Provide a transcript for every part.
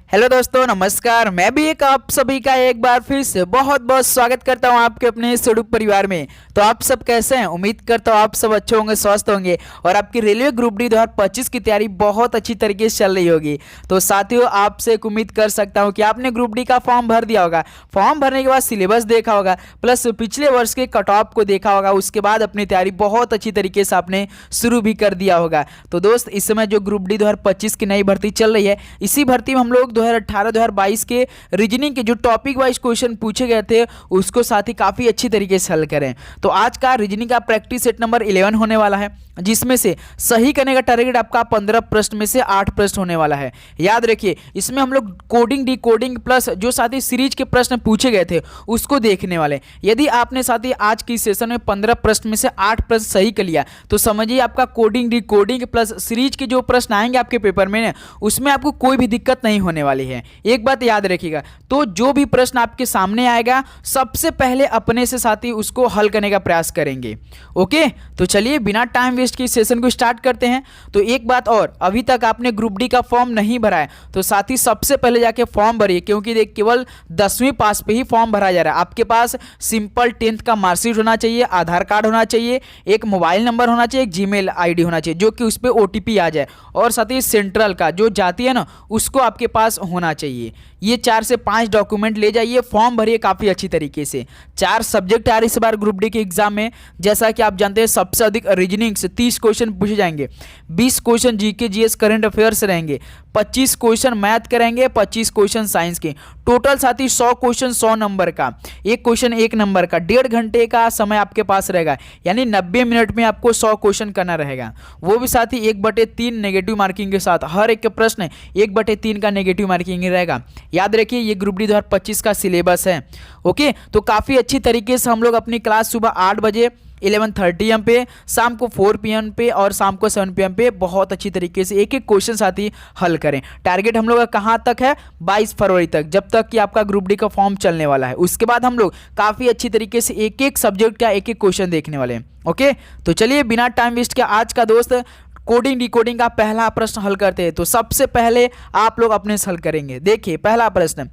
Hello दोस्तों, नमस्कार। मैं भी आप सभी का एक बार फिर से बहुत बहुत स्वागत करता हूं आपके अपने सुडुक परिवार में। तो आप सब कैसे हैं? उम्मीद करता हूं आप सब अच्छे होंगे, स्वस्थ होंगे और आपकी रेलवे ग्रुप डी 2025 की तैयारी बहुत अच्छी तरीके से चल रही होगी। तो साथियों, आपसे एक उम्मीद कर सकता हूं कि आपने ग्रुप डी का फॉर्म भर दिया होगा। फॉर्म भरने के बाद सिलेबस देखा होगा, प्लस पिछले वर्ष के कट ऑफ को देखा होगा। उसके बाद अपनी तैयारी बहुत अच्छी तरीके से आपने शुरू भी कर दिया होगा। तो दोस्त, इस समय जो ग्रुप डी 2025 की नई भर्ती चल रही है, इसी भर्ती में हम लोग 2018-2022 के रीजनिंग के जो टॉपिक वाइज क्वेश्चन पूछे गए थे उसको साथ ही काफी अच्छी तरीके से हल करें। तो आज का रीजनिंग का प्रैक्टिस सेट नंबर 11 होने वाला है, जिसमें से सही करने का टारगेट आपका 15 प्रश्न में से 8 प्रश्न होने वाला है। याद रखिए, इसमें हम लोग कोडिंग, डी कोडिंग प्लस जो साथ ही सीरीज के प्रश्न पूछे गए थे उसको देखने वाले। यदि आपने साथ ही आज की सेशन में 15 प्रश्न में से 8 प्रश्न सही कर लिया तो समझिए आपका coding, D coding plus series के जो प्रश्न आएंगे आपके पेपर में उसमें आपको कोई भी दिक्कत नहीं होने वाली है। एक बात याद रखिएगा, तो जो भी प्रश्न आपके सामने आएगा सबसे पहले अपने से साथी उसको हल करने का प्रयास करेंगे। ओके, तो चलिए बिना टाइम वेस्ट के सेशन को स्टार्ट करते हैं। तो एक बात और, अभी तक आपने ग्रुप डी का फॉर्म नहीं भरा है तो साथी सबसे पहले जाके फॉर्म भरिए, क्योंकि देख केवल 10वीं पास पे ही फॉर्म भरा जा रहा है। आपके पास सिंपल 10th का मार्कशीट होना चाहिए, आधार कार्ड होना चाहिए, एक मोबाइल नंबर होना चाहिए, एक जीमेल आईडी होना चाहिए जो कि उस पर ओटीपी आ जाए, और साथ ही सेंट्रल का जो जाती है ना उसको आपके पास होना चाहिए। ये 4 से 5 डॉक्यूमेंट ले जाइए, फॉर्म भरिए काफ़ी अच्छी तरीके से। 4 सब्जेक्ट आ रहे इस बार ग्रुप डी के एग्जाम में। जैसा कि आप जानते हैं सबसे अधिक रीजनिंग से 30 क्वेश्चन पूछे जाएंगे, 20 question GK GS current affairs रहेंगे, 25 क्वेश्चन मैथ करेंगे, 25 क्वेश्चन साइंस के। टोटल साथी 100 क्वेश्चन 100 नंबर का, एक क्वेश्चन 1 नंबर का। 1.5 घंटे का समय आपके पास रहेगा, यानी 90 मिनट में आपको 100 क्वेश्चन करना रहेगा। वो भी साथी 1/3 नेगेटिव मार्किंग के साथ। हर एक के प्रश्न 1/3 का नेगेटिव मार्किंग रहेगा। याद रखिए, ये ग्रुप डी 2025 का सिलेबस है। ओके, तो काफ़ी अच्छी तरीके से हम लोग अपनी क्लास सुबह 8 बजे, 11:30 AM पे, शाम को 4 PM पे और शाम को 7 PM पे बहुत अच्छी तरीके से एक एक क्वेश्चन साथी हल करें। टारगेट हम लोग का कहाँ तक है? 22 फरवरी तक, जब तक कि आपका ग्रुप डी का फॉर्म चलने वाला है। उसके बाद हम लोग काफ़ी अच्छी तरीके से एक एक सब्जेक्ट का एक एक क्वेश्चन देखने वाले हैं। ओके, तो चलिए बिना टाइम वेस्ट के आज का दोस्त कोडिंग, डिकोडिंग का पहला प्रश्न हल करते हैं। तो सबसे पहले आप लोग अपने से हल करेंगे। देखिए पहला प्रश्न,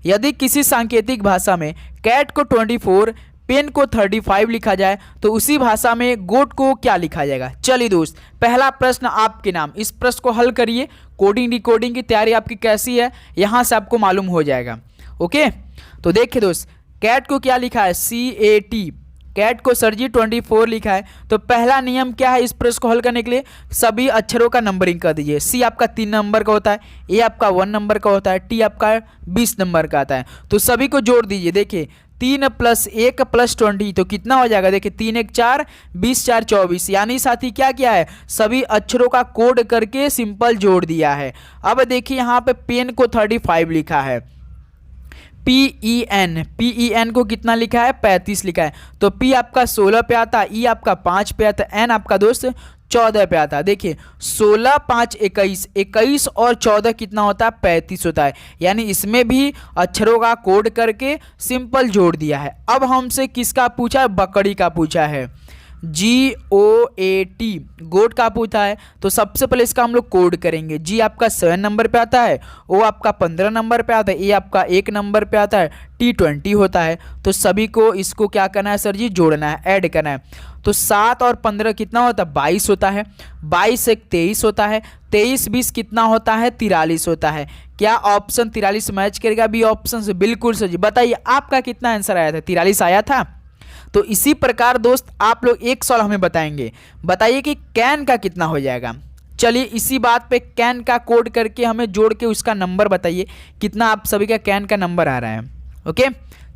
यदि किसी सांकेतिक भाषा में कैट को 24, पेन को 35 लिखा जाए तो उसी भाषा में गोट को क्या लिखा जाएगा? चलिए दोस्त, पहला प्रश्न आपके नाम। इस प्रश्न को हल करिए। कोडिंग, डिकोडिंग की तैयारी आपकी कैसी है यहाँ से आपको मालूम हो जाएगा। ओके, तो देखिए दोस्त, कैट को क्या लिखा है? CAT। कैट को सर जी 24 लिखा है। तो पहला नियम क्या है इस प्रश्न को हल करने के लिए? सभी अक्षरों का नंबरिंग कर दीजिए। C आपका 3 नंबर का होता है, A आपका 1 नंबर का होता है, T आपका 20 नंबर का आता है। तो सभी को जोड़ दीजिए। देखिए 3 + 1 + 20 तो कितना हो जाएगा? देखिए 3 1 4, 20 4 24। यानी साथी क्या किया है? सभी अक्षरों का कोड करके सिंपल जोड़ दिया है। अब देखिए यहाँ पे पेन को 35 लिखा है, PEN को कितना लिखा है? 35 लिखा है। तो P आपका 16 पे आता है, E आपका 5 पे आता है, N आपका दोस्त 14 पे आता है। देखिए 16 5 21, 21 और 14 कितना होता है? 35 होता है। यानी इसमें भी अक्षरों का कोड करके सिंपल जोड़ दिया है। अब हमसे किसका पूछा है? बकरी का पूछा है, GOAT, गोट का पूछा है। तो सबसे पहले इसका हम लोग कोड करेंगे। G आपका 7 नंबर पे आता है, O आपका 15 नंबर पे आता है, A आपका 1 नंबर पे आता है, T 20 होता है। तो सभी को इसको क्या करना है सर जी? जोड़ना है, ऐड करना है। तो 7 और 15 कितना होता है? 22 होता है। 22 1 23 होता है। 23 20 कितना होता है? 43 होता है। क्या ऑप्शन 43 मैच करेगा? बी ऑप्शन से। बिल्कुल सर जी। बताइए आपका कितना आंसर आया था? 43 आया था। तो इसी प्रकार दोस्त आप लोग एक सवाल हमें बताएंगे, बताइए कि कैन का कितना हो जाएगा। चलिए इसी बात पे कैन का कोड करके हमें जोड़ के उसका नंबर बताइए कितना आप सभी का कैन का नंबर आ रहा है। ओके,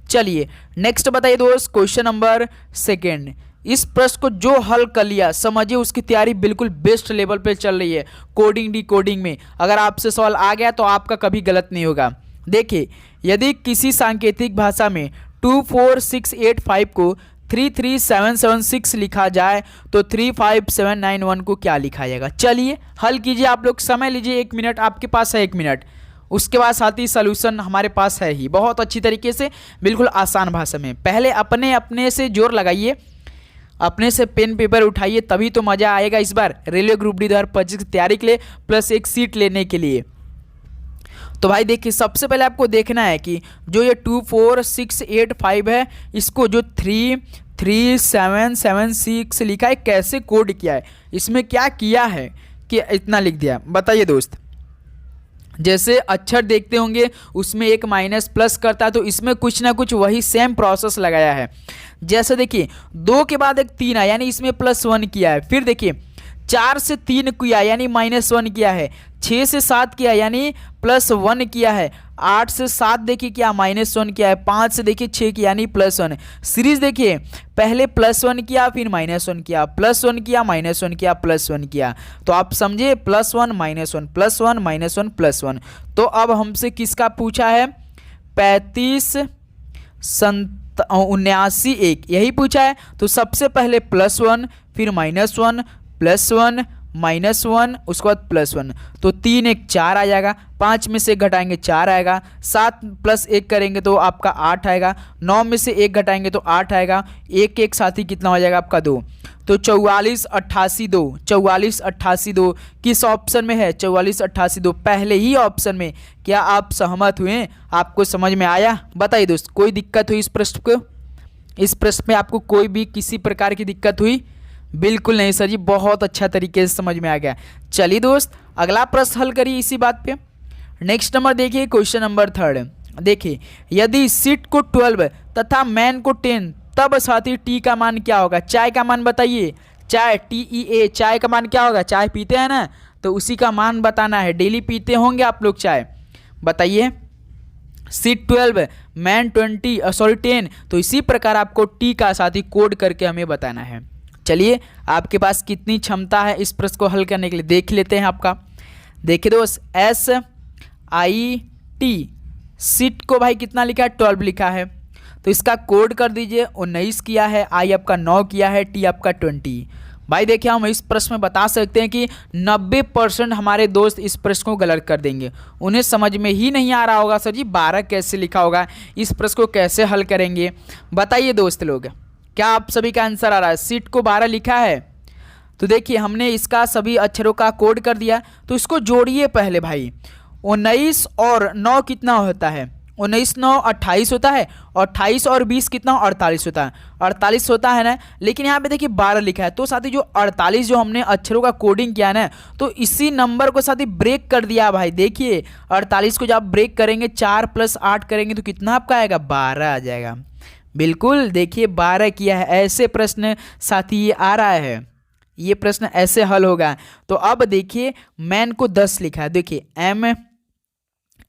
चलिए नेक्स्ट बताइए दोस्त, क्वेश्चन नंबर 2। इस प्रश्न को जो हल कर लिया समझिए उसकी तैयारी बिल्कुल बेस्ट लेवल पे चल रही है कोडिंग, डी कोडिंग में। अगर आपसे सवाल आ गया तो आपका कभी गलत नहीं होगा। देखिए, यदि किसी सांकेतिक भाषा में 24685 को 33776 लिखा जाए तो 35791 को क्या लिखा जाएगा? चलिए हल कीजिए आप लोग। समय लीजिए 1 मिनट, आपके पास है 1 मिनट। उसके बाद साथ ही सॉल्यूशन हमारे पास है ही बहुत अच्छी तरीके से, बिल्कुल आसान भाषा में। पहले अपने अपने से जोर लगाइए, अपने से पेन पेपर उठाइए, तभी तो मज़ा आएगा इस बार रेलवे ग्रुप डी 2025 की तैयारी के लिए प्लस एक सीट लेने के लिए। तो भाई देखिए सबसे पहले आपको देखना है कि जो ये 2 4 6 8 5 है, इसको जो 3 3 7 7 6 लिखा है कैसे कोड किया है, इसमें क्या किया है कि इतना लिख दिया। बताइए दोस्त, जैसे अक्षर देखते होंगे उसमें एक माइनस प्लस करता है, तो इसमें कुछ ना कुछ वही सेम प्रोसेस लगाया है। जैसे देखिए 2 के बाद एक 3 है यानी इसमें +1 किया है। फिर देखिए 4 से 3 किया यानी -1 किया है। 6 से 7 किया यानी +1 किया है। 8 से 7 देखिए क्या -1 किया है। 5 से देखिए 6 किया यानी +1। सीरीज देखिए पहले +1 किया फिर -1 किया, +1 किया -1 किया, +1 किया। तो आप समझे +1 -1 +1 -1 +1। तो अब हमसे किसका पूछा है, 35 79 1 यही पूछा है। तो सबसे पहले +1 फिर -1 +1 -1 उसके बाद +1, तो 3 1 4 आ जाएगा। 5 में से 1 घटाएंगे 4 आएगा। 7 + 1 करेंगे तो आपका 8 आएगा। 9 में से 1 घटाएंगे तो 8 आएगा। 1 1 साथ ही कितना हो जाएगा आपका 2। तो 44 88 2 44 88 2 किस ऑप्शन में है, 44 88 2 पहले ही ऑप्शन में। क्या आप सहमत हुए, आपको समझ में आया? बताइए दोस्त, कोई दिक्कत हुई इस प्रश्न को, इस प्रश्न में आपको कोई भी किसी प्रकार की दिक्कत हुई? बिल्कुल नहीं सर जी, बहुत अच्छा तरीके से समझ में आ गया। चलिए दोस्त अगला प्रश्न हल करिए इसी बात पे। नेक्स्ट नंबर देखिए, क्वेश्चन नंबर 3 देखिए, यदि सीट को 12 तथा मैन को 10 तब साथी टी का मान क्या होगा? चाय का मान बताइए। चाय TEA चाय का मान क्या होगा? चाय पीते हैं ना, तो उसी का मान बताना है। डेली पीते होंगे आप लोग चाय, बताइए। सीट 12 मैन 10, तो इसी प्रकार आपको टी का साथी कोड करके हमें बताना है। चलिए आपके पास कितनी क्षमता है इस प्रश्न को हल करने के लिए देख लेते हैं आपका। देखिए दोस्त, SIT सीट को भाई कितना लिखा है, 12 लिखा है, तो इसका कोड कर दीजिए। 19 किया है, I आपका 9 किया है, T आपका 20। भाई देखिए हम इस प्रश्न में बता सकते हैं कि 90% हमारे दोस्त इस प्रश्न को गलत कर देंगे। उन्हें समझ में ही नहीं आ रहा होगा सर जी 12 कैसे लिखा होगा, इस प्रश्न को कैसे हल करेंगे। बताइए दोस्त लोग, क्या आप सभी का आंसर आ रहा है? सीट को 12 लिखा है, तो देखिए हमने इसका सभी अक्षरों का कोड कर दिया। तो इसको जोड़िए पहले भाई। 19 और 9 कितना होता है? 19 9 28 होता है, और 28 और 20 कितना 48 होता है। 48 होता है ना, लेकिन यहाँ पे देखिए 12 लिखा है, तो साथी जो 48 जो हमने अक्षरों का कोडिंग किया ना, तो इसी नंबर को साथी ब्रेक कर दिया भाई। देखिए 48 को जब आप ब्रेक करेंगे 4 + 8 करेंगे तो कितना आपका आएगा? 12 आ जाएगा। बिल्कुल देखिए 12 किया है, ऐसे प्रश्न साथी ये आ रहा है, ये प्रश्न ऐसे हल होगा। तो अब देखिए मैन को 10 लिखा है, देखिए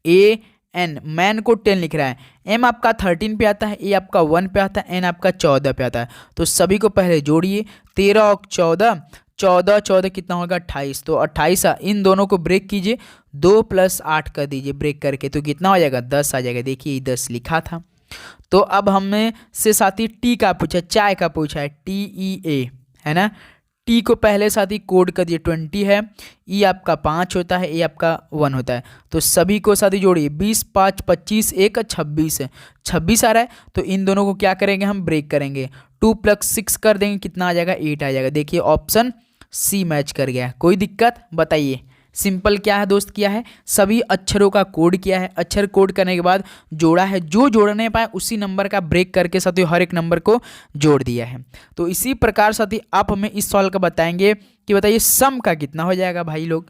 MAN मैन को 10 लिख रहा है। M आपका 13 पे आता है, A आपका 1 पे आता है, N आपका 14 पे आता है। तो सभी को पहले जोड़िए, 13 और 14 14 14 कितना होगा? 28। तो 28 इन दोनों को ब्रेक कीजिए, 2 + 8 कर दीजिए ब्रेक करके, तो कितना हो जाएगा? 10 आ जाएगा। देखिए 10 लिखा था। तो अब हमने से साथी टी का पूछा, चाय का पूछा है, TEA है ना। टी को पहले साथी कोड कर दिए, 20 है, ई आपका 5 होता है, ए आपका 1 होता है। तो सभी को साथी जोड़िए, 20 5 25 1 26 है, 26 आ रहा है। तो इन दोनों को क्या करेंगे हम? ब्रेक करेंगे, 2 + 6 कर देंगे, कितना आ जाएगा? 8 आ जाएगा। देखिए ऑप्शन सी मैच कर गया। कोई दिक्कत? बताइए। सिंपल क्या है दोस्त, किया है सभी अक्षरों का कोड किया है, अक्षर कोड करने के बाद जोड़ा है, जो जोड़ने पाए उसी नंबर का ब्रेक करके साथियों हर एक नंबर को जोड़ दिया है। तो इसी प्रकार साथी आप हमें इस सवाल का बताएंगे कि बताइए सम का कितना हो जाएगा भाई लोग,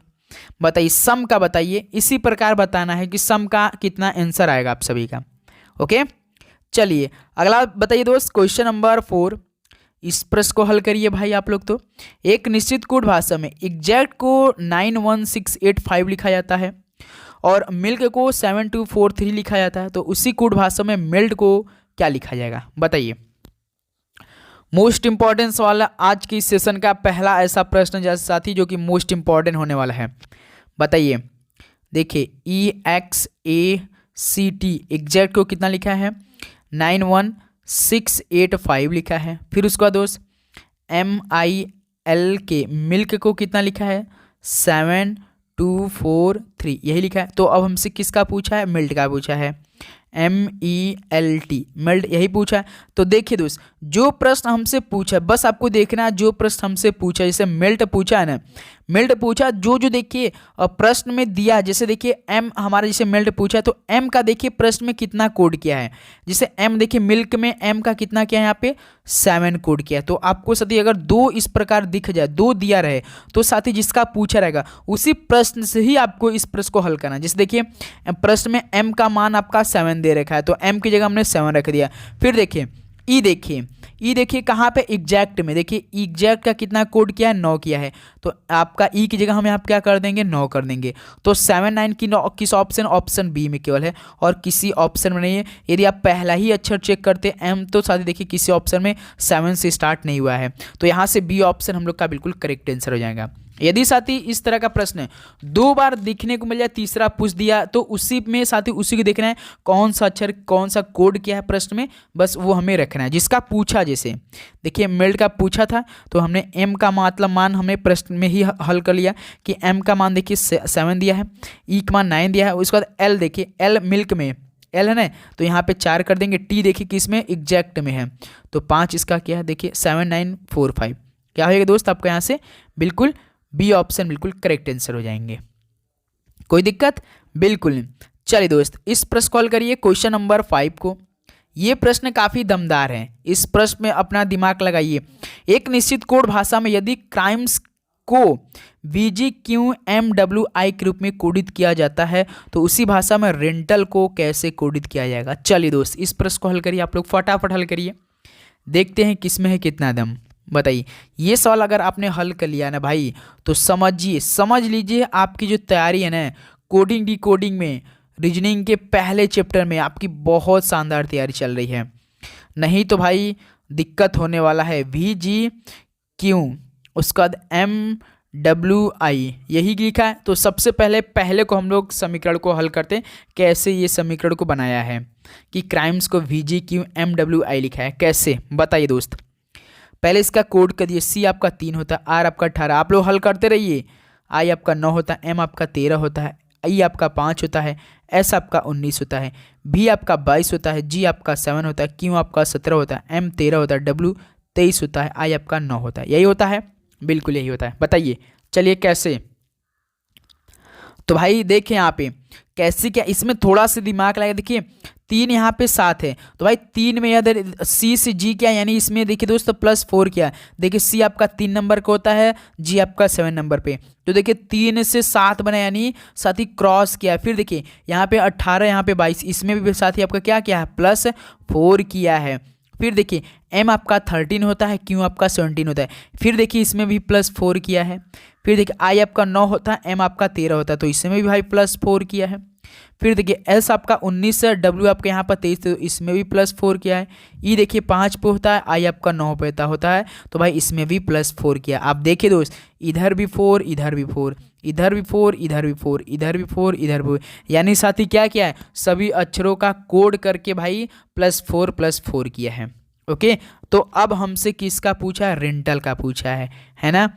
बताइए सम का बताइए। इसी प्रकार बताना है कि सम का कितना आंसर आएगा आप सभी का। ओके चलिए अगला बताइए दोस्त, क्वेश्चन नंबर 4। इस प्रश्न को हल करिए भाई आप लोग। तो एक निश्चित कोड भाषा में एग्जैक्ट को 91685 लिखा जाता है और मिल्क को 7243 लिखा जाता है, तो उसी कोड भाषा में मेल्ट को क्या लिखा जाएगा? बताइए। मोस्ट इंपॉर्टेंट सवाल आज की सेशन का पहला ऐसा प्रश्न जैसे साथी जो कि मोस्ट इंपॉर्टेंट होने वाला है। बताइए। देखिए EXACT एग्जैक्ट को कितना लिखा है? 91685 लिखा है। फिर उसके बाद दोस्त MILK मिल्क को कितना लिखा है? 7243 यही लिखा है। तो अब हमसे किसका पूछा है? मेल्ट का पूछा है, MELT मेल्ट यही पूछा है। तो देखिए दोस्त, जो प्रश्न हमसे पूछा बस आपको देखना है, जो प्रश्न हमसे पूछा जैसे मेल्ट पूछा है ना, मिल्ड पूछा जो जो देखिए प्रश्न में दिया, जैसे देखिए एम हमारा जैसे मिल्ड पूछा तो एम का देखिए प्रश्न में कितना कोड किया है, जैसे एम देखिए मिल्क में एम का कितना किया है यहाँ पे 7 कोड किया है। तो आपको साथी अगर दो इस प्रकार दिख जाए, दो दिया रहे तो साथी जिसका पूछा रहेगा उसी प्रश्न से ही आपको इस प्रश्न को हल करना है। जैसे देखिए प्रश्न में एम का मान आपका 7 दे रखा है तो एम की जगह हमने 7 रख दिया। फिर देखिए ई देखिए कहाँ पे एग्जैक्ट में, देखिए एग्जैक्ट का कितना कोड किया है 9 किया है, तो आपका ई की जगह हम यहाँ पे क्या कर देंगे 9 कर देंगे। तो 7 9 की किस ऑप्शन, ऑप्शन बी में केवल है और किसी ऑप्शन में नहीं है। यदि आप पहला ही अक्षर चेक करते एम तो साथ ही देखिए किसी ऑप्शन में 7 से स्टार्ट नहीं हुआ है, तो यहाँ से बी ऑप्शन हम लोग का बिल्कुल करेक्ट आंसर हो जाएगा। यदि साथी इस तरह का प्रश्न 2 बार दिखने को मिल जाए, तीसरा पूछ दिया तो उसी में साथी उसी को देखना है कौन सा अक्षर कौन सा कोड किया है प्रश्न में, बस वो हमें रखना है जिसका पूछा। जैसे देखिए मिल्ड का पूछा था तो हमने एम का मतलब मान हमने प्रश्न में ही हल कर लिया कि एम का मान देखिए 7 दिया है, ई का मान 9 दिया है। उसके बाद एल देखिए एल मिल्क में एल है ना तो यहाँ पे 4 कर देंगे। टी देखिए किस में एग्जैक्ट में है तो 5 इसका क्या है देखिए 7 9 4 5 क्या होगा दोस्त आपको यहाँ से बिल्कुल बी ऑप्शन बिल्कुल करेक्ट आंसर हो जाएंगे। कोई दिक्कत बिल्कुल नहीं। चलिए दोस्त इस प्रश्न को हल करिए क्वेश्चन नंबर 5 को। ये प्रश्न काफ़ी दमदार है, इस प्रश्न में अपना दिमाग लगाइए। एक निश्चित कोड भाषा में यदि क्राइम्स को VGQMWI के रूप में कोडित किया जाता है तो उसी भाषा में रेंटल को कैसे कोडित किया जाएगा। चलिए दोस्त इस प्रश्न को हल करिए, आप लोग फटाफट हल करिए, देखते हैं किसमें है कितना दम। बताइए ये सवाल अगर आपने हल कर लिया ना भाई तो समझ लीजिए आपकी जो तैयारी है ना कोडिंग डिकोडिंग में रीजनिंग के पहले चैप्टर में आपकी बहुत शानदार तैयारी चल रही है। नहीं तो भाई दिक्कत होने वाला है। VGQ उसके बाद MWI यही लिखा है तो सबसे पहले को हम लोग समीकरण को हल करते हैं। कैसे ये समीकरण को बनाया है कि क्राइम्स को VGQMWI लिखा है, कैसे बताइए दोस्त। पहले इसका कोड कर दिए, सी आपका 3 होता है, आर आपका 18, आप लोग हल करते रहिए। आई आपका 9 होता है, एम आपका 13 होता है, आई आपका 5 होता है, एस आपका 19 होता है, बी आपका 22 होता है, जी आपका 7 होता है, क्यू आपका 17 होता है, एम 13 होता है, डब्ल्यू 23 होता है, आई आपका 9 होता है। यही होता है, बिल्कुल यही होता है। बताइए चलिए कैसे। तो भाई देखें यहाँ पे कैसे क्या, इसमें थोड़ा सा दिमाग लगा। देखिए 3 यहाँ पे 7 है तो भाई 3 में इधर सी से जी क्या यानी इसमें देखिए दोस्तों +4 क्या है। देखिए सी आपका 3 नंबर का होता है, जी आपका 7 नंबर पे, तो देखिए 3 से 7 बना यानी साथ ही क्रॉस किया। फिर देखिए यहाँ पे 18 यहाँ पे 22, इसमें भी साथ ही आपका क्या किया है +4 किया है। फिर देखिए एम आपका 13 होता है, क्यू आपका 17 होता है, फिर देखिए इसमें भी +4 किया है। फिर देखिए आई आपका 9 होता है, एम आपका 13 होता है तो इसमें भी भाई +4 किया है। फिर देखिए एस आपका 19 है, डब्ल्यू आपके यहाँ पर 23 तो इसमें भी +4 किया है। ई देखिए 5 पे होता है, आई आपका 9 पे होता है तो भाई इसमें भी +4 किया। आप देखिए दोस्त इधर भी 4 इधर भी 4 इधर भी 4 इधर भी 4 इधर भी 4 इधर भी, यानी साथ ही क्या किया है सभी अक्षरों का कोड करके भाई +4 किया है। ओके तो अब हमसे किसका पूछा है, रेंटल का पूछा है ना।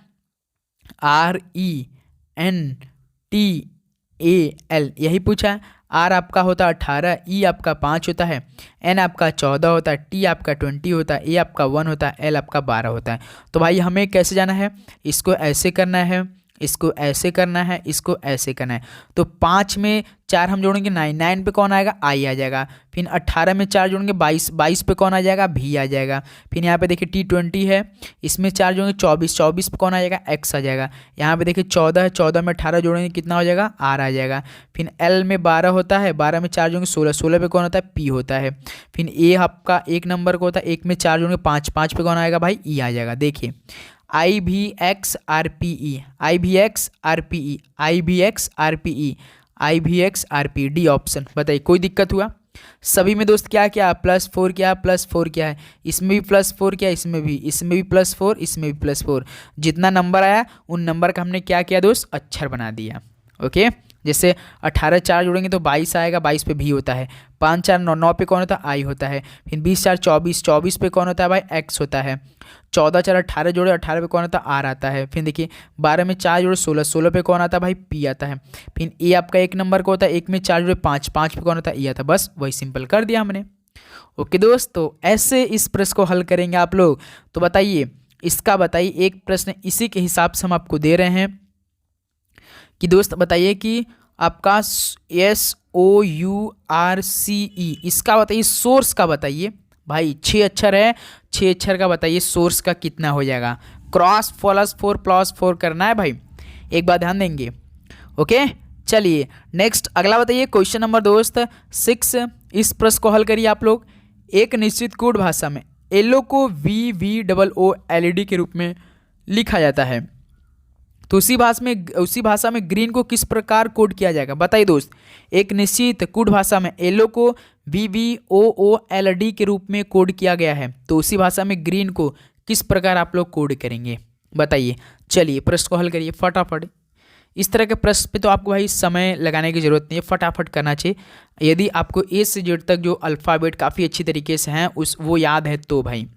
RENTAL यही पूछा है। आर आपका होता है 18, ई आपका 5 होता है, एन आपका 14 होता है, टी आपका 20 होता है, ए आपका 1 होता है, एल आपका 12 होता है। तो भाई हमें कैसे जाना है, इसको ऐसे करना है, इसको ऐसे करना है, इसको ऐसे करना है। तो 5 में 4 हम जोड़ेंगे 9, 9 पे कौन आएगा आई आ जाएगा। फिर 18 में 4 जोड़ेंगे 22, 22 पे कौन आ जाएगा भी आ जाएगा। फिर यहाँ पे देखिए T20 है, इसमें 4 जोड़ेंगे 24, 24 पे कौन आ जाएगा एक्स आ जाएगा। यहाँ पे देखिए 14 है, 14 में 18 जोड़ेंगे कितना हो जाएगा आर आ जाएगा। फिर एल में 12 होता है, 12 में 4 जोड़ेंगे 16, 16 पे कौन होता है पी होता है। फिर ए आपका 1 नंबर का होता है, 1 में 4 जोड़ेंगे 5, 5 पे कौन आएगा भाई ई आ जाएगा। देखिए IVXRPE IVXRPE IVXRPE IVXRPE D option. बताइए कोई दिक्कत हुआ सभी में दोस्त। क्या क्या +4 क्या +4 क्या है, इसमें भी +4 क्या, इसमें भी +4 इसमें भी +4। जितना नंबर आया उन नंबर का हमने क्या किया दोस्त अक्षर बना दिया। ओके जैसे 18 4 जोड़ेंगे तो 22 आएगा, 22 पे भी होता है। 5 4 9 9 पे कौन होता है आई होता है। फिर 20 4 24, 24 पे कौन होता है भाई एक्स होता है। 14 4 18 जोड़े 18 पे कौन आता है आर आता है। फिर देखिए 12 में 4 जोड़े 16, 16 पे कौन आता है भाई पी आता है। फिर ए आपका 1 नंबर का होता है, 1 में 4 जोड़े 5, 5 पे कौन आता है ई आता है। बस वही सिंपल कर दिया हमने। ओके दोस्त तो ऐसे इस प्रश्न को हल करेंगे आप लोग। तो बताइए इसका बताइए एक प्रश्न इसी के हिसाब से हम आपको दे रहे हैं। कि दोस्त बताइए कि आपका SOURCE इसका बताइए सोर्स का बताइए भाई। 6 अक्षर है, 6 अक्षर का बताइए सोर्स का कितना हो जाएगा। क्रॉस +4 करना है भाई, एक बार ध्यान देंगे। ओके चलिए नेक्स्ट अगला बताइए क्वेश्चन नंबर दोस्त 6। इस प्रश्न को हल करिए आप लोग। एक निश्चित कोड भाषा में येलो को VVOOLED के रूप में लिखा जाता है, तो उसी भाषा में ग्रीन को किस प्रकार कोड किया जाएगा बताइए दोस्त। एक निश्चित कोड भाषा में येलो को VVOOLED के रूप में कोड किया गया है, तो उसी भाषा में ग्रीन को किस प्रकार आप लोग कोड करेंगे बताइए। चलिए प्रश्न को हल करिए फटाफट। इस तरह के प्रश्न पे तो आपको भाई समय लगाने की ज़रूरत नहीं है, फटाफट करना चाहिए। यदि आपको A से Z तक जो अल्फ़ाबेट काफ़ी अच्छी तरीके से हैं वो याद है तो भाई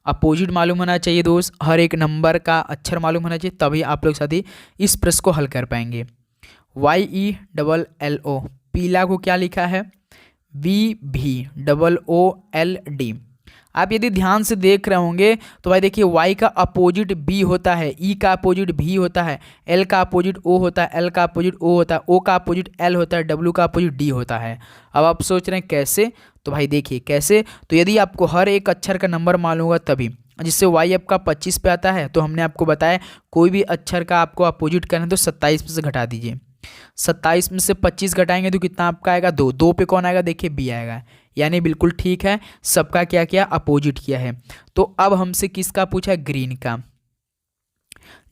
अपोजिट मालूम होना चाहिए दोस्त, हर एक नंबर का अक्षर मालूम होना चाहिए, तभी आप लोग साथी इस प्रश्न को हल कर पाएंगे। YELLO पीला को क्या लिखा है VVOOLD। आप यदि ध्यान से देख रहे होंगे तो भाई देखिए Y का अपोजिट B होता है, E का अपोजिट V होता है, L का अपोजिट O होता है, L का अपोजिट O होता है, O का अपोजिट L होता है, W का अपोजिट D होता है। अब आप सोच रहे हैं कैसे, तो भाई देखिए कैसे, तो यदि आपको हर एक अक्षर का नंबर मालूम होगा तभी, जिससे Y आपका 25 पे आता है, तो हमने आपको बताया कोई भी अक्षर का आपको अपोजिट करना है तो 27 में से घटा दीजिए। 27 में से 25 घटाएंगे तो कितना आपका आएगा 2। 2 पे कौन आएगा देखिए B आएगा, यानी बिल्कुल ठीक है, सबका क्या किया अपोजिट किया है। तो अब हमसे किसका पूछा है ग्रीन का,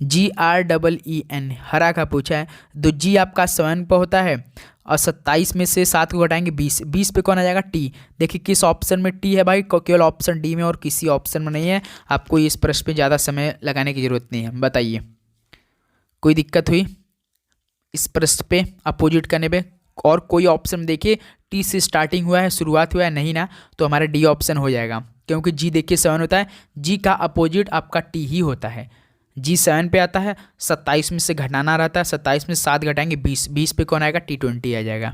GREEN हरा का पूछा है। तो G आपका 7 पे होता है और 27 में से 7 को घटाएंगे 20। 20 पे कौन आ जाएगा T। देखिए किस ऑप्शन में T है भाई, केवल ऑप्शन डी में और किसी ऑप्शन में नहीं है। आपको इस प्रश्न पे ज़्यादा समय लगाने की ज़रूरत नहीं है। बताइए कोई दिक्कत हुई इस प्रश्न पे अपोजिट करने पे, और कोई ऑप्शन देखिए T से स्टार्टिंग हुआ है, शुरुआत हुआ है नहीं ना, तो हमारा D ऑप्शन हो जाएगा, क्योंकि G देखिए 7 होता है, G का अपोजिट आपका T ही होता है। G 7 पे आता है, 27 में से घटाना रहता है, 27 में 7 घटाएंगे 20। 20 पे कौन आएगा T20 आ जाएगा।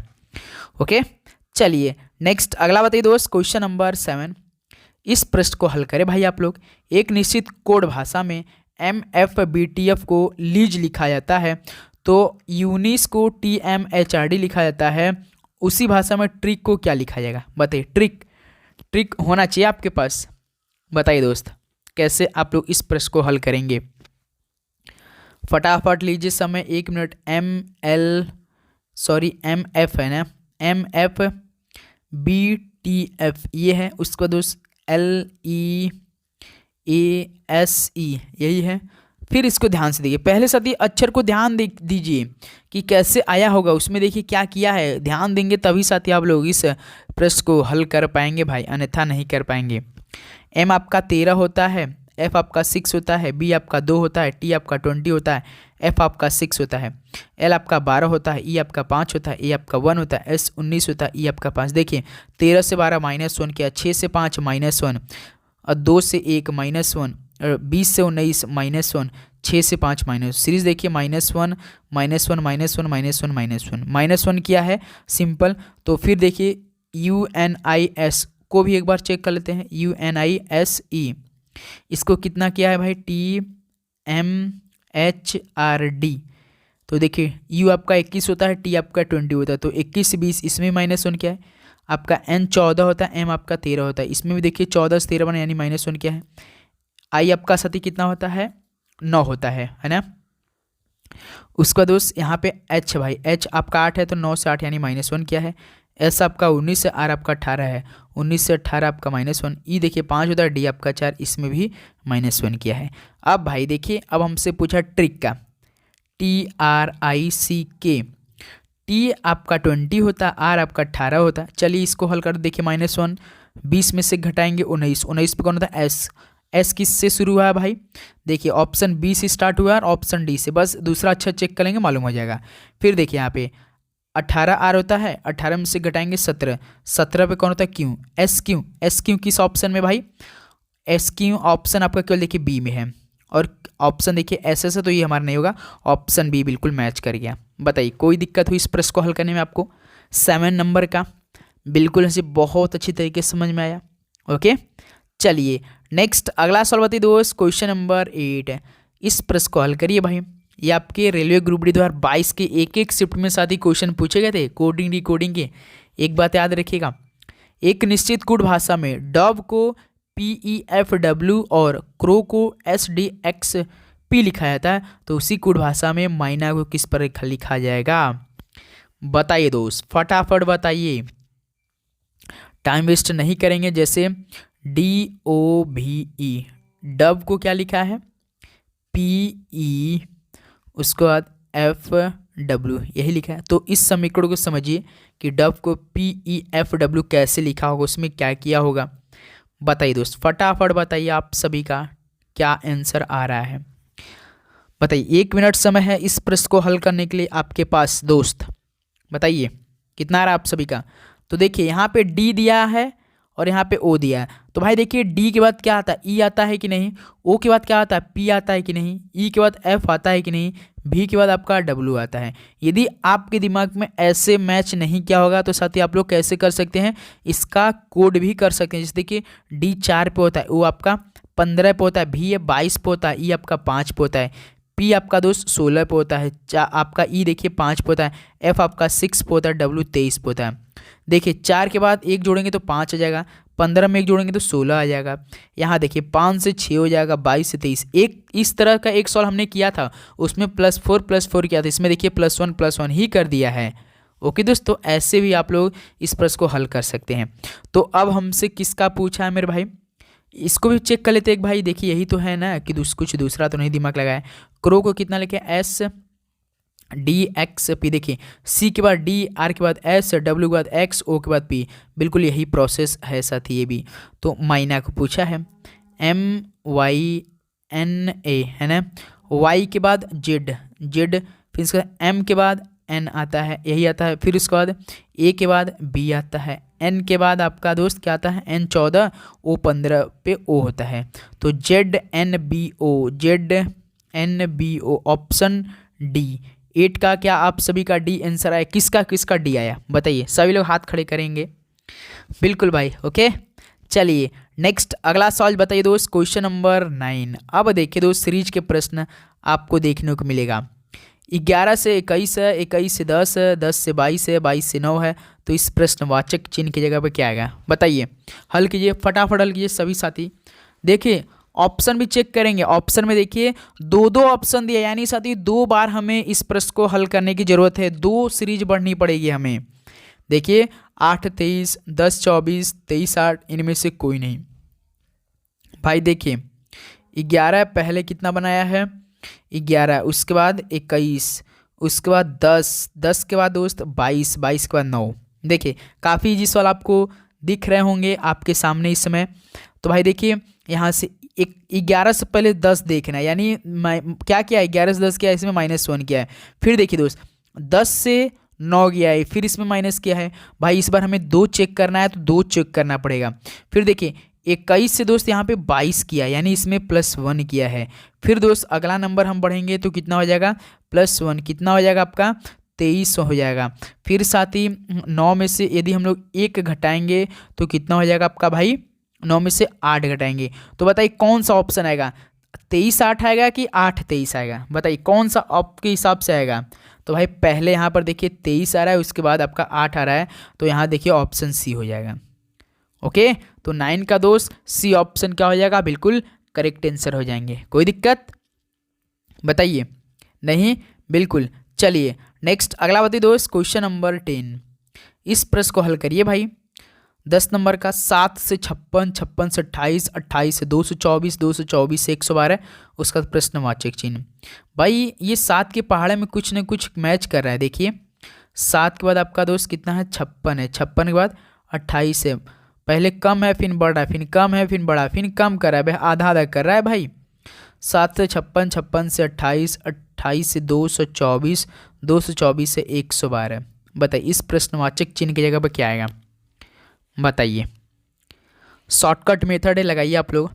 ओके चलिए नेक्स्ट अगला बताइए दोस्त क्वेश्चन नंबर 7। इस प्रश्न को हल करें भाई आप लोग। एक निश्चित कोड भाषा में MFBTF को लीज लिखा जाता है, तो यूनिस को TMHRD लिखा जाता है, उसी भाषा में ट्रिक को क्या लिखा जाएगा बताइए। ट्रिक होना चाहिए आपके पास, बताइए दोस्त कैसे आप लोग इस प्रश्न को हल करेंगे। फटाफट लीजिए समय 1 मिनट। MF है ना, MFBTF ये है, उसको दोस्त LEASE यही है। फिर इसको ध्यान से देखिए, पहले साथी अक्षर को ध्यान दीजिए कि कैसे आया होगा, उसमें देखिए क्या किया है, ध्यान देंगे तभी साथी आप लोग इस प्रश्न को हल कर पाएंगे भाई, अन्यथा नहीं कर पाएंगे। M आपका 13 होता है, F आपका 6 होता है, B आपका 2 होता है, T आपका 20 होता है, F आपका 6 होता है, L आपका 12 होता है, E आपका 5 होता है, A आपका 1 होता है, S 19 होता है, E आपका 5। देखिए 13 से 12 -1 किया, 6 से 5 -1 और 2 से 1 -1 और 20 से 19 -1, 6 से 5 -1। सीरीज देखिए -1 -1 -1 -1 किया है सिंपल। तो फिर देखिए UNIS को भी एक बार चेक कर लेते हैं, UNISE इसको कितना किया है भाई TMHRD। तो देखिए U आपका 21 होता है, T आपका 20 होता है, तो 21 से 20 इसमें -1 क्या है आपका, N 14 होता है, M आपका 13 होता है, इसमें भी देखिए 14 से 13 बना यानी -1 क्या है, I आपका साथी कितना होता है 9 होता है ना। उसका दोस्त यहाँ पे H भाई, H आपका 8 है तो 9 से 8 यानी -1 क्या है, S आपका 19 से R आपका 18 है, 19 से 18 आपका -1, E देखिए 5 होता है, D आपका 4, इसमें भी -1 किया है। अब भाई देखिए अब हमसे पूछा ट्रिक का, TRICK, T आपका 20 होता है, R आपका 18 होता है। चलिए इसको हल कर देखिए -1 20 में से घटाएंगे 19, 19 पे कौन होता है S किससे शुरू हुआ है भाई, देखिए ऑप्शन बी से स्टार्ट हुआ है और ऑप्शन डी से, बस दूसरा अच्छा चेक कर लेंगे मालूम हो जाएगा। फिर देखिए यहाँ पे 18 R होता है, 18 में से घटाएंगे 17, 17 पे कौन होता है Q, एस क्यू किस ऑप्शन में भाई, एस क्यू ऑप्शन आपका केवल देखिए बी में है, और ऑप्शन देखिए ऐसे से तो ये हमारा नहीं होगा, ऑप्शन बी बिल्कुल मैच कर गया। बताइए कोई दिक्कत हुई इस प्रश्न को हल करने में आपको, 7 नंबर का बिल्कुल ऐसे बहुत अच्छी तरीके से समझ में आया। ओके चलिए नेक्स्ट अगला सवाल बताइए दोस्त क्वेश्चन नंबर 8 है। इस प्रश्न को हल करिए भाई। ये आपके रेलवे ग्रुप डी 2022 के एक एक शिफ्ट में साथ ही क्वेश्चन पूछे गए थे कोडिंग डिकोडिंग के। एक बात याद रखिएगा, एक निश्चित कोड भाषा में डव को PEFW और क्रो को SDXP लिखा जाता है, तो उसी कोड भाषा में माइना को किस पर लिखा जाएगा? बताइए दोस्त, फटाफट बताइए, टाइम वेस्ट नहीं करेंगे। जैसे DOVE, डव को क्या लिखा है? PE, उसके बाद FW, यही लिखा है। तो इस समीकरण को समझिए कि डव को PEFW कैसे लिखा होगा, उसमें क्या किया होगा। बताइए दोस्त, फटाफट बताइए, आप सभी का क्या आंसर आ रहा है बताइए। 1 मिनट समय है इस प्रश्न को हल करने के लिए आपके पास दोस्त। बताइए कितना आ रहा है आप सभी का। तो देखिए यहाँ पे D दिया है और यहाँ पे O दिया है, तो भाई देखिए D के बाद क्या आता है? E आता है कि नहीं? O के बाद क्या आता है? P आता है कि नहीं? E के बाद F आता है कि नहीं? V के बाद आपका W आता है। यदि आपके दिमाग में ऐसे मैच नहीं किया होगा तो साथ ही आप लोग कैसे कर सकते हैं, इसका कोड भी कर सकते हैं। जैसे देखिए D 4 पे होता है, O आपका 15 पे होता है, V 22 पे होता है, E आपका 5 पे होता है, P आपका दोस्त 16 पे होता है, आपका E देखिए 5 पे होता है, F आपका 6 पे होता है, W 23 पे होता है। देखिए 4 के बाद 1 जोड़ेंगे तो 5 आ जाएगा, 15 में 1 जोड़ेंगे तो 16 आ जाएगा। यहाँ देखिए 5 से 6 हो जाएगा, 22 से 23। एक इस तरह का एक सवाल हमने किया था, उसमें +4 किया था, इसमें देखिए +1 ही कर दिया है। ओके दोस्तों, ऐसे भी आप लोग इस प्रश्न को हल कर सकते हैं। तो अब हमसे किसका पूछा है मेरे भाई, इसको भी चेक कर लेते एक भाई। देखिए यही तो है ना कि कुछ दूसरा तो नहीं दिमाग लगाया। क्रो को कितना लिखे? SDXP। देखिए C के बाद D, R के बाद S, W के बाद X, O के बाद P। बिल्कुल यही प्रोसेस है साथ ही ये भी। तो माइना को पूछा है MYNA है ना, Y के बाद Z, फिर इसके बाद M के बाद N आता है, यही आता है। फिर उसके बाद A के बाद B आता है, N के बाद आपका दोस्त क्या आता है? N 14, O 15 पे O होता है। तो ZNBO ऑप्शन D। 8 का क्या आप सभी का D आंसर आया? किसका किसका D आया बताइए, सभी लोग हाथ खड़े करेंगे। बिल्कुल भाई, ओके। चलिए नेक्स्ट अगला सवाल बताइए दोस्त, क्वेश्चन नंबर 9। अब देखिए दोस्त, सीरीज के प्रश्न आपको देखने को मिलेगा। 11 से 21 है, 21 से 10 है, 10 से 22 है, 22 से 9 है। तो इस प्रश्नवाचक चिन्ह की जगह पर क्या आएगा बताइए, हल कीजिए, फटाफट हल कीजिए सभी साथी। देखिए ऑप्शन भी चेक करेंगे, ऑप्शन में देखिए 2 ऑप्शन दिया, यानी साथी 2 बार हमें इस प्रश्न को हल करने की जरूरत है, 2 सीरीज बढ़नी पड़ेगी हमें। देखिए 8 23, 10 24, 23 8, इनमें से कोई नहीं भाई। देखिए 11 पहले कितना बनाया है? 11, उसके बाद 21, उसके बाद 10 के बाद दोस्त 22 के बाद 9। देखिए काफ़ी इजी सवाल आपको दिख रहे होंगे आपके सामने इस समय। तो भाई देखिए यहाँ से 11 से पहले 10 देखना है, यानी क्या किया है? 11 से 10 किया है, इसमें -1 किया है। फिर देखिए दोस्त 10 से 9 गया है, फिर इसमें माइनस किया है। भाई इस बार हमें 2 चेक करना है, तो 2 चेक करना पड़ेगा। फिर देखिए 21 से दोस्त यहाँ पे 22 किया, यानी इसमें +1 किया है। फिर दोस्त अगला नंबर हम बढ़ेंगे तो कितना हो जाएगा? +1, कितना हो जाएगा आपका? 23 हो जाएगा। फिर साथ ही 9 में से यदि हम लोग 1 घटाएंगे तो कितना हो जाएगा आपका भाई? 9 में से 8 घटाएंगे तो बताइए कौन सा ऑप्शन आएगा? 23 8 आएगा कि 8 23 आएगा? बताइए कौन सा आपके हिसाब से आएगा? तो भाई पहले यहाँ पर देखिए 23 आ रहा है, उसके बाद आपका 8 आ रहा है, तो यहाँ देखिए ऑप्शन सी हो जाएगा। ओके, तो 9 का दोस्त सी ऑप्शन क्या हो जाएगा? बिल्कुल करेक्ट आंसर हो जाएंगे। कोई दिक्कत बताइए? नहीं, बिल्कुल। चलिए नेक्स्ट अगला बताइए दोस्त, क्वेश्चन नंबर 10। इस प्रश्न को हल करिए भाई। 10 नंबर का 7 से 56, 56 से 28, 28 से 224, 224 से 112, उसका प्रश्नवाचक चिन्ह। भाई ये 7 के पहाड़े में कुछ न कुछ मैच कर रहा है। देखिए 7 के बाद आपका दोस्त कितना है? 56 है, 56 के बाद 28 है, पहले कम है फिर बढ़ा, फिर कम है फिर बढ़ा, फिर कम कर रहा है भाई, आधा आधा कर रहा है भाई। 7 से 56, 56 से 28, 28 से 224, 224 से 112। बताइए इस प्रश्नवाचक चिन्ह की जगह पर क्या आएगा बताइए? शॉर्टकट मेथड है, लगाइए आप लोग,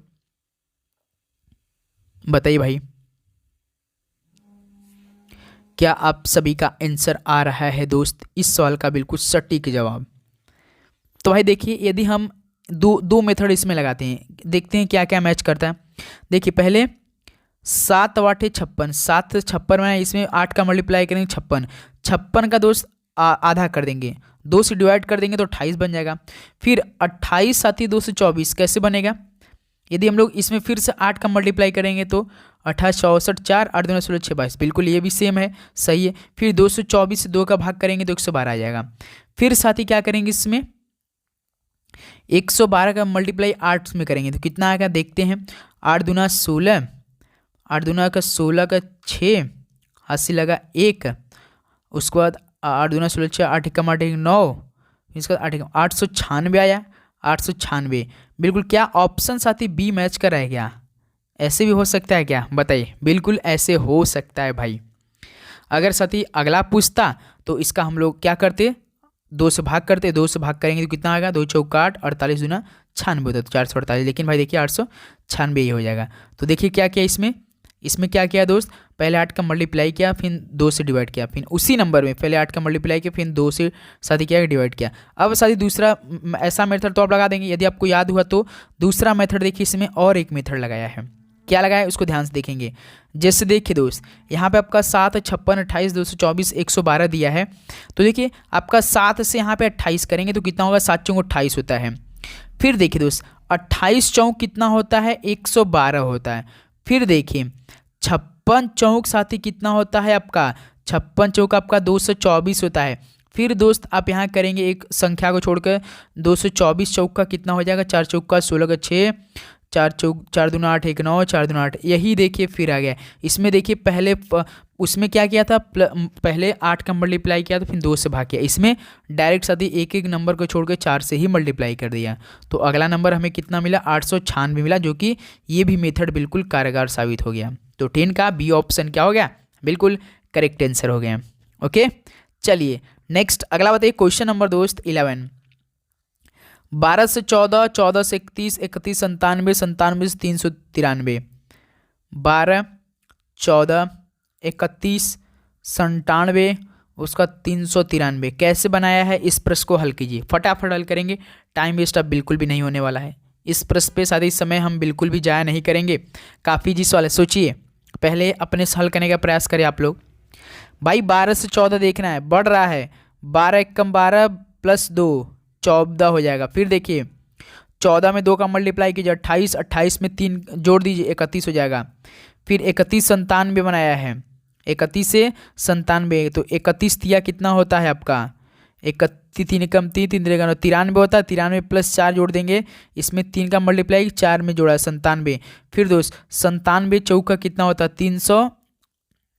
बताइए भाई क्या आप सभी का आंसर आ रहा है दोस्त इस सवाल का? बिल्कुल सटीक जवाब। तो भाई देखिए यदि हम दो मेथड इसमें लगाते हैं, देखते हैं क्या क्या मैच करता है। देखिए पहले 7 8 56, 7 56 में इसमें 8 का मल्टीप्लाई करेंगे 56, 56 का दोस्त आधा कर देंगे, 2 से डिवाइड कर देंगे तो 28 बन जाएगा। फिर 28 साथी 2 से 24 कैसे बनेगा, यदि हम लोग इसमें फिर से 8 का मल्टीप्लाई करेंगे तो 28 64 4 8 2 16 6 22, बिल्कुल ये भी सेम है, सही है। फिर 224 से 2 का भाग करेंगे तो 112 आ जाएगा। फिर साथी क्या करेंगे, इसमें 112 का मल्टीप्लाई 8 में करेंगे तो कितना आएगा देखते हैं। 8 दूना 16, 8 दूना का 16 का 6, 80 लगा 1, उसके बाद 8 दूना 16 6 8 कम 8 9, इसका 896 आया, 896 बिल्कुल। क्या ऑप्शन साथी बी मैच कर रहा है क्या, ऐसे भी हो सकता है क्या, बताइए। बिल्कुल ऐसे हो सकता है भाई। अगर साथी अगला पूछता तो इसका हम लोग क्या करते, 2 से भाग करते, 2 से भाग करेंगे तो कितना आएगा, 2 चौका 8, 48 दूना 96 होता है तो 448, लेकिन भाई देखिए 896 ही हो जाएगा। तो देखिए क्या किया इसमें क्या किया दोस्त, पहले 8 का मल्टीप्लाई किया, फिर 2 से डिवाइड किया, फिर उसी नंबर में पहले 8 का मल्टीप्लाई किया, फिर 2 से साथी क्या डिवाइड किया। अब साथी दूसरा ऐसा मेथड तो आप लगा देंगे, यदि आपको याद हुआ तो दूसरा मेथड देखिए, इसमें और एक मेथड लगाया है, क्या लगाया उसको ध्यान से देखेंगे। जैसे देखिए दोस्त, यहाँ पे आपका 7 56 28 224 112 दिया है, तो देखिए आपका 7 से यहाँ पे 28 करेंगे तो कितना होगा, 7 चौक 28 होता है। फिर देखिए दोस्त 28 चौक कितना होता है, 112 होता है। फिर देखिए 56 चौक साथी कितना होता है आपका, 56 चौक आपका 224 होता है। फिर दोस्त आप यहाँ करेंगे एक संख्या को छोड़कर, 224 चौक का कितना हो जाएगा, 4 चौक का 16 का 6, 4 दूना 8 1 9, 4 दूना 8, यही देखिए फिर आ गया। इसमें देखिए पहले उसमें क्या किया था, पहले 8 का मल्टीप्लाई किया तो फिर 2 से भाग किया, इसमें डायरेक्ट साथी एक एक नंबर को छोड़कर 4 से ही मल्टीप्लाई कर दिया। तो अगला नंबर हमें कितना मिला, 896 मिला, जो कि ये भी मेथड बिल्कुल कारगर साबित हो गया। तो 10 का बी ऑप्शन क्या हो गया, बिल्कुल करेक्ट आंसर हो गया। ओके चलिए नेक्स्ट अगला बताइए, क्वेश्चन नंबर दोस्त 11, 12 से 14, 14 से 31, 31 97, 97 से 393, 12 14 31 97 उसका 393 कैसे बनाया है, इस प्रश्न को हल कीजिए, फटाफट हल करेंगे, टाइम वेस्ट अब बिल्कुल भी नहीं होने वाला है। इस प्रश्न पे शायद इस समय हम बिल्कुल भी जाया नहीं करेंगे, काफ़ी जी सवाल है, सोचिए पहले अपने से हल करने का प्रयास करें आप लोग। भाई 12 से 14 देखना है, बढ़ रहा है, 12 एकम 12 प्लस 2 14 हो जाएगा। फिर देखिए 14 में 2 का मल्टीप्लाई कीजिए 28, 28 में 3 जोड़ दीजिए 31 हो जाएगा। फिर 31 97 बनाया है, 31 से 97, तो 31 तिया कितना होता है आपका, 31 3 कम 3 3 93 होता है, 93 प्लस 4 जोड़ देंगे, इसमें 3 का मल्टीप्लाई 4 में जोड़ा 97। फिर दोस्त 97 चौका कितना होता है, 300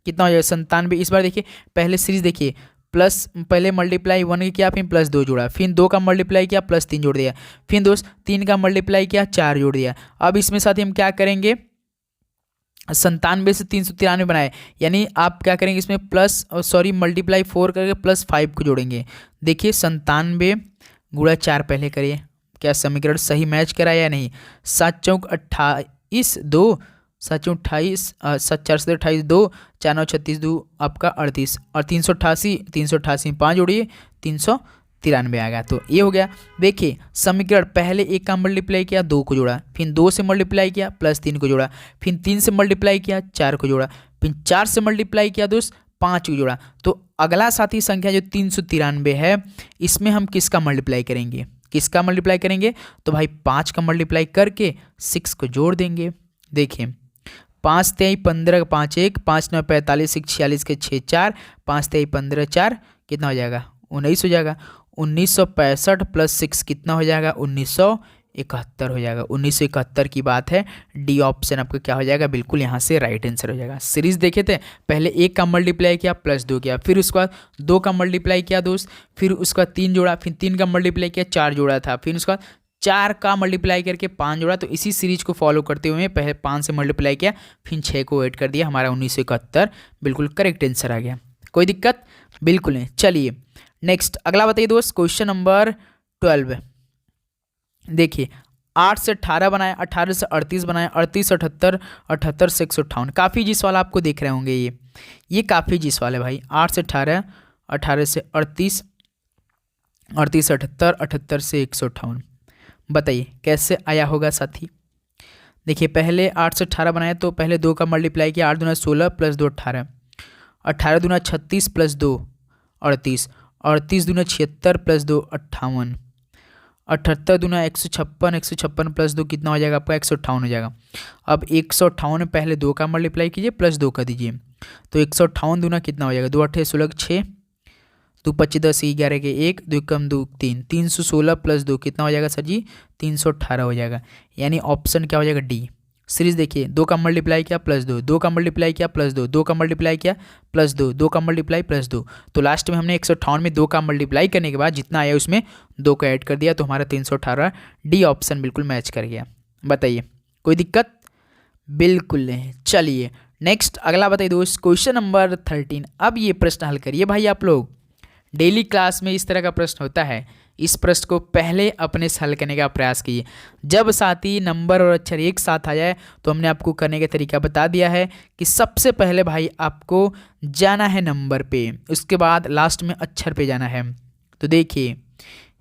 कितना हो जाएगा 97। इस बार देखिए पहले सीरीज देखिए, प्लस पहले मल्टीप्लाई 1 किया, फिर प्लस 2 जोड़ा, फिर 2 का मल्टीप्लाई किया प्लस 3 जोड़ दिया, फिर दोस्त 3 का मल्टीप्लाई किया 4 जोड़ दिया। अब इसमें साथ ही हम क्या करेंगे, 97 से 393 बनाए, यानी आप क्या करेंगे इसमें प्लस मल्टीप्लाई 4 करके प्लस 5 को जोड़ेंगे। देखिए 97 गुणा 4 पहले करिए, क्या समीकरण सही मैच करा या नहीं। 7 चौक 28 2, 7 चौक 28, 7 4 से 28 2, 4 9 36 2 आपका 38, और 388 में 5 जोड़िए 393 आ गया। तो ये हो गया। देखिए समीकरण पहले 1 का मल्टीप्लाई किया 2 को जोड़ा, फिर 2 से मल्टीप्लाई किया प्लस 3 को जोड़ा, फिर 3 से मल्टीप्लाई किया 4 को जोड़ा, फिर 4 से मल्टीप्लाई किया दोस्त 5 को जोड़ा। तो अगला साथी संख्या जो 393 है, इसमें हम किसका मल्टीप्लाई करेंगे, किसका मल्टीप्लाई करेंगे, तो भाई 5 का मल्टीप्लाई करके 6 को जोड़ देंगे। देखिए 5 तेई 15 5 1, 5 9 45 6 46 के 6 4, 5 तेई 15 4 कितना हो जाएगा 19 हो जाएगा। 1965 प्लस 6 कितना हो जाएगा 1971 हो जाएगा। 1971 की बात है, डी ऑप्शन आपका क्या हो जाएगा, बिल्कुल यहाँ से राइट आंसर हो जाएगा। सीरीज देखे थे, पहले 1 का मल्टीप्लाई किया प्लस 2 किया, फिर उसके बाद 2 का मल्टीप्लाई किया दोस्त, फिर उसके बाद 3 जोड़ा, फिर 3 का मल्टीप्लाई किया 4 जोड़ा था, फिर उसके बाद 4 का मल्टीप्लाई करके 5 जोड़ा। तो इसी सीरीज को फॉलो करते हुए पहले 5 से मल्टीप्लाई किया, फिर 6 को ऐड कर दिया, हमारा 1971 बिल्कुल करेक्ट आंसर आ गया। कोई दिक्कत बिल्कुल नहीं। चलिए नेक्स्ट अगला बताइए दोस्त, क्वेश्चन नंबर 12। देखिए 8 से 18 बनाए, 18 से 38 बनाए, 38 से 78, 78 से 158। काफ़ी जी सवाल आपको देख रहे होंगे, ये काफ़ी जी सवाल है भाई। 8 से 18, 18 से 38, 38 से 78, 78 से 158। बताइए कैसे आया होगा साथी। देखिए पहले 8 से 18 बनाया तो पहले 2 का मल्टीप्लाई किया, 8 दूना 16 प्लस 2 18, 18 दूना 36 प्लस 2 38, 38 दूना 76 प्लस 2 58, 78 दूना 156, 156 प्लस 2 कितना हो जाएगा आपका 158 हो जाएगा। अब 158 में पहले 2 का मल्टीप्लाई कीजिए प्लस 2 का दीजिए, तो 158 दूना कितना हो जाएगा 2 8 16 6, 2 25 10 11 के 1, 2 कम 2 3, 316 प्लस 2 कितना हो जाएगा सर जी 318 हो जाएगा। यानी ऑप्शन क्या हो जाएगा डी। सीरीज देखिए 2 का मल्टीप्लाई किया प्लस 2, 2 का मल्टीप्लाई किया प्लस 2, 2 का मल्टीप्लाई किया प्लस 2, 2 का मल्टीप्लाई प्लस 2, तो लास्ट में हमने 158 में 2 का मल्टीप्लाई करने के बाद जितना आया उसमें 2 का ऐड कर दिया, तो हमारा 318 डी ऑप्शन बिल्कुल मैच कर गया। बताइए कोई दिक्कत? बिल्कुल नहीं। चलिए नेक्स्ट अगला बताइए दोस्त, क्वेश्चन नंबर 13। अब ये प्रश्न हल करिए भाई आप लोग, डेली क्लास में इस तरह का प्रश्न होता है, इस प्रश्न को पहले अपने से हल करने का प्रयास कीजिए। जब साथी नंबर और अक्षर एक साथ आ जाए तो हमने आपको करने का तरीका बता दिया है कि सबसे पहले भाई आपको जाना है नंबर पे, उसके बाद लास्ट में अक्षर पे जाना है। तो देखिए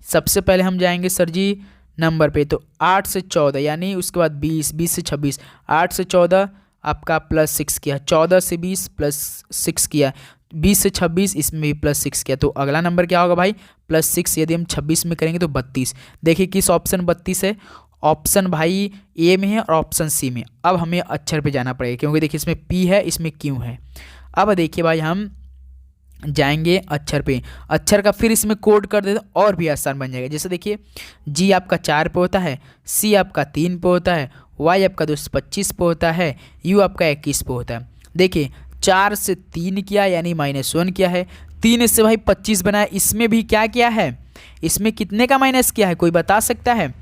सबसे पहले हम जाएंगे सर जी नंबर पे, तो 8 से 14 यानी उसके बाद 20, 20 से 26, 8 से 14 आपका प्लस 6 किया, 14 से 20 प्लस 6 किया, 20 से 26 इसमें भी प्लस 6 किया, तो अगला नंबर क्या होगा भाई प्लस 6। यदि हम 26 में करेंगे तो 32। देखिए किस ऑप्शन 32 है, ऑप्शन भाई ए में है और ऑप्शन सी में। अब हमें अक्षर पे जाना पड़ेगा क्योंकि देखिए इसमें पी है इसमें क्यू है। अब देखिए भाई हम जाएंगे अक्षर पे, अक्षर का फिर इसमें कोड कर देते और भी आसान बन जाएगा। जैसे देखिए जी आपका 4 पे होता है, सी आपका 3 पे होता है, वाई आपका 25 पे होता है, यू आपका 21 पे होता है। देखिए 4 से 3 किया यानी -1 किया है, 3 से भाई 25 बनाया, इसमें भी क्या किया है, इसमें कितने का माइनस किया है कोई बता सकता है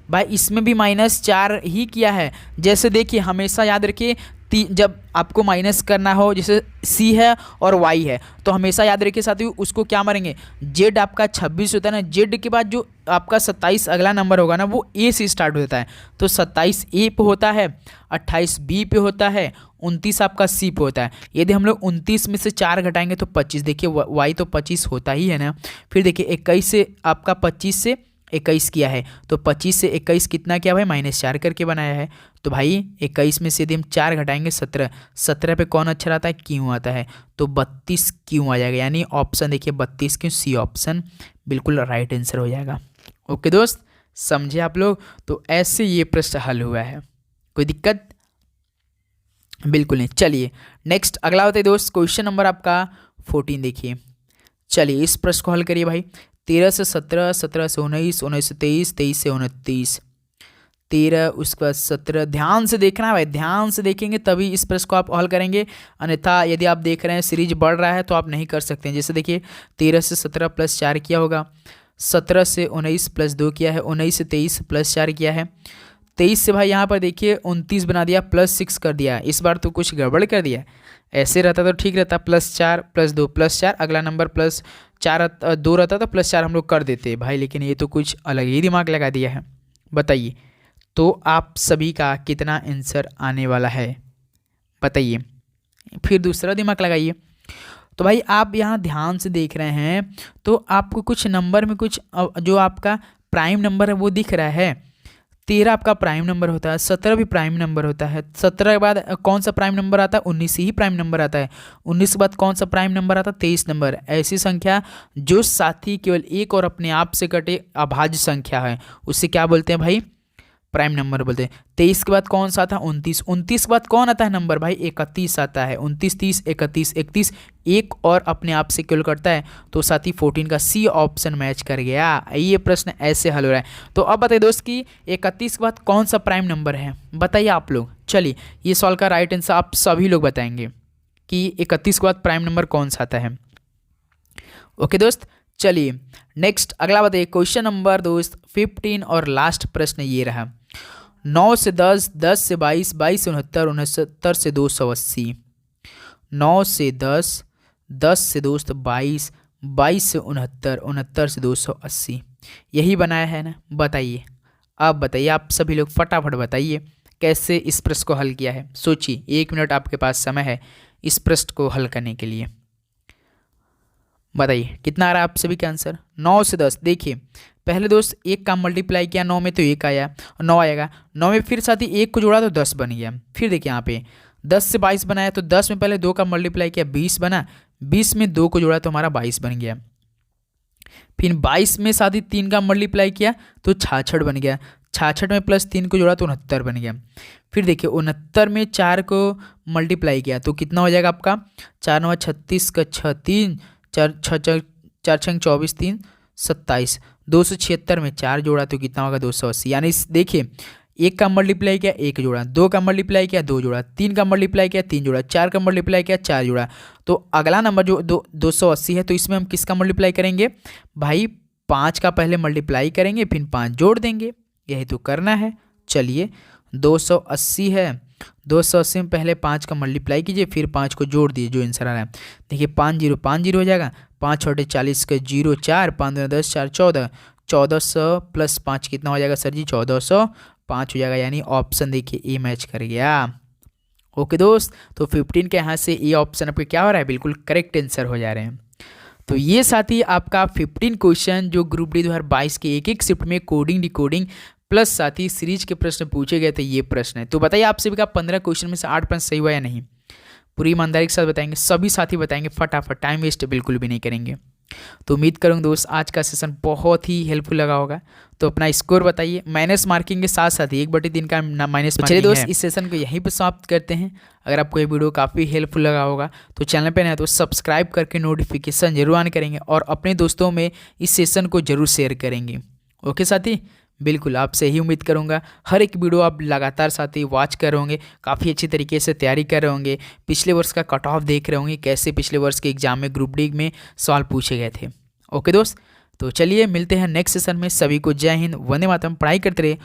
भाई? इसमें भी -4 ही किया है। जैसे देखिए हमेशा याद रखिए जब आपको माइनस करना हो, जैसे सी है और वाई है, तो हमेशा याद रखिए साथियों उसको क्या मारेंगे, जेड आपका 26 होता है ना, जेड के बाद जो आपका 27 अगला नंबर होगा ना वो ए से स्टार्ट होता है, तो 27 ए पे होता है, 28 बी पे होता है, 29 आपका सी पे होता है। यदि हम लोग 29 में से 4 घटाएंगे तो 25, देखिए वाई तो 25 होता ही है ना। फिर देखिए 21 से आपका 25 से 21 किया है, तो 25 से 21 कितना किया भाई -4 करके बनाया है। तो भाई 21 में से यदि हम 4 घटाएंगे 17, 17 पे कौन अक्षर आता है क्यों आता है, तो 32 क्यों आ जाएगा। यानी ऑप्शन देखिए 32 क्यों, सी ऑप्शन बिल्कुल राइट आंसर हो जाएगा। ओके दोस्त समझे आप लोग? तो ऐसे ये प्रश्न हल हुआ है, कोई दिक्कत? बिल्कुल नहीं। चलिए नेक्स्ट अगला होता है दोस्त, क्वेश्चन नंबर आपका 14 देखिए। चलिए इस प्रश्न को हल करिए भाई। 13 से 17, 17 से 19, 19 से 23, 23 से 29, 13 उसके बाद 17। ध्यान से देखना है भाई, ध्यान से देखेंगे तभी इस प्रश्न को आप हल करेंगे, अन्यथा यदि आप देख रहे हैं सीरीज बढ़ रहा है तो आप नहीं कर सकते हैं। जैसे देखिए 13 से 17 प्लस 4 किया होगा, 17 से 19 प्लस 2 किया है, 19 से 23 प्लस 4 किया है, 23 से भाई यहाँ पर देखिए 29 बना दिया प्लस 6 कर दिया। इस बार तो कुछ गड़बड़ कर दिया, ऐसे रहता तो ठीक रहता, +4 +2 +4, अगला नंबर +4 2 रहता तो +4 हम लोग कर देते भाई, लेकिन ये तो कुछ अलग ही दिमाग लगा दिया है। बताइए तो आप सभी का कितना आंसर आने वाला है बताइए, फिर दूसरा दिमाग लगाइए। तो भाई आप यहाँ ध्यान से देख रहे हैं तो आपको कुछ नंबर में कुछ जो आपका प्राइम नंबर है वो दिख रहा है। 13 आपका प्राइम नंबर होता है, 17 भी प्राइम नंबर होता है, 17 के बाद कौन सा प्राइम नंबर आता है 19 ही प्राइम नंबर आता है, 19 के बाद कौन सा प्राइम नंबर आता है 23 नंबर। ऐसी संख्या जो साथी केवल एक और अपने आप से कटे अभाज्य संख्या है उसे क्या बोलते हैं भाई, प्राइम नंबर बोलते हैं। 23 के बाद कौन सा आता है 29, 29 के बाद कौन आता है नंबर भाई 31 आता है, 29 30 31 31 एक और अपने आप से केवल करता है, तो साथी 14 का सी ऑप्शन मैच कर गया। ये प्रश्न ऐसे हल हो रहा है। तो अब बताइए दोस्त कि 31 के बाद कौन सा प्राइम नंबर है, बताइए आप लोग। चलिए ये सवाल का राइट आंसर आप सभी लोग बताएंगे कि 31 के बाद प्राइम नंबर कौन सा आता है। ओके दोस्त चलिए नेक्स्ट अगला बताइए, क्वेश्चन नंबर दोस्त 15 और लास्ट प्रश्न ये रहा। 9 से 10, 10 से 22, 22 से 69, 69 से 280, 9 से 10, 10 से दोस्त 22, 22 से 69, 69 से 280, यही बनाया है ना। बताइए अब बताइए आप सभी लोग फटाफट बताइए कैसे इस प्रश्न को हल किया है। सोचिए 1 मिनट आपके पास समय है इस प्रश्न को हल करने के लिए। बताइए कितना आ रहा है आप सभी का आंसर। 9 से 10 देखिए पहले दोस्त एक का मल्टीप्लाई किया 9 में तो 1 आया, 9 आएगा। 9 में फिर साथ ही 1 को जोड़ा तो 10 बन गया। फिर देखिए यहाँ पे 10 से 22 बनाया तो 10 में पहले 2 का मल्टीप्लाई किया 20 बना, 20 में 2 को जोड़ा तो हमारा 22 बन गया। फिर 22 में साथ ही 3 का मल्टीप्लाई किया तो 66 बन गया, 66 में प्लस 3 को जोड़ा तो 69 बन गया। फिर देखिए 69 में 4 को मल्टीप्लाई किया तो कितना हो जाएगा आपका, 4 9 36 का 6 3 4 6 4 6 24 3 27, 276 में 4 जोड़ा तो कितना होगा 280। यानी देखिए 1 का मल्टीप्लाई किया 1 जोड़ा, 2 का मल्टीप्लाई किया 2 जोड़ा, 3 का मल्टीप्लाई किया 3 जोड़ा, 4 का मल्टीप्लाई किया 4 जोड़ा। तो अगला नंबर जो 280 है तो इसमें हम किसका मल्टीप्लाई करेंगे भाई, 5 का पहले मल्टीप्लाई करेंगे फिर 5 जोड़ देंगे, यही तो करना है। चलिए 280 है, 280 में पहले 5 का मल्टीप्लाई कीजिए फिर 5 को जोड़ दीजिए, जो आंसर आ रहा है। देखिए 5 0 5 0 हो जाएगा, 5 छोटे 40 का 0 4 5 2 10 4 14, 1400 प्लस 5 कितना हो जाएगा सर जी, 1405 हो जाएगा। यानी ऑप्शन देखिए ए मैच कर गया। ओके दोस्त, तो 15 के यहाँ से ए ऑप्शन आपका क्या हो रहा है, बिल्कुल करेक्ट आंसर हो जा रहे हैं। तो ये साथी आपका 15 क्वेश्चन जो ग्रुप डी 2022 के एक एक शिफ्ट में कोडिंग डिकोडिंग प्लस साथ ही सीरीज के प्रश्न पूछे गए थे, ये प्रश्न है। तो बताइए आप सभी का 15 क्वेश्चन में से 8 प्रश्न सही हुआ या नहीं, पूरी ईमानदारी के साथ बताएंगे, सभी साथी बताएंगे फटाफट, टाइम वेस्ट बिल्कुल भी नहीं करेंगे। तो उम्मीद करूँगा दोस्त आज का सेशन बहुत ही हेल्पफुल लगा होगा। तो अपना स्कोर बताइए, माइनस मार्किंग के साथ साथ ही 1/3 का माइनस। चलिए दोस्त इस सेशन को यहीं पर समाप्त करते हैं। अगर आपको ये वीडियो काफ़ी हेल्पफुल लगा होगा तो चैनल पे नए तो सब्सक्राइब करके नोटिफिकेशन जरूर ऑन करेंगे और अपने दोस्तों में इस सेशन को जरूर शेयर करेंगे। ओके साथी, बिल्कुल आपसे ही उम्मीद करूंगा हर एक वीडियो आप लगातार साथ ही वॉच कर रहे होंगे, काफ़ी अच्छी तरीके से तैयारी कर रहे होंगे, पिछले वर्ष का कट ऑफ देख रहे होंगे, कैसे पिछले वर्ष के एग्जाम में ग्रुप डी में सवाल पूछे गए थे। ओके दोस्त, तो चलिए मिलते हैं नेक्स्ट सेशन में। सभी को जय हिंद, वंदे मातरम, पढ़ाई करते रहे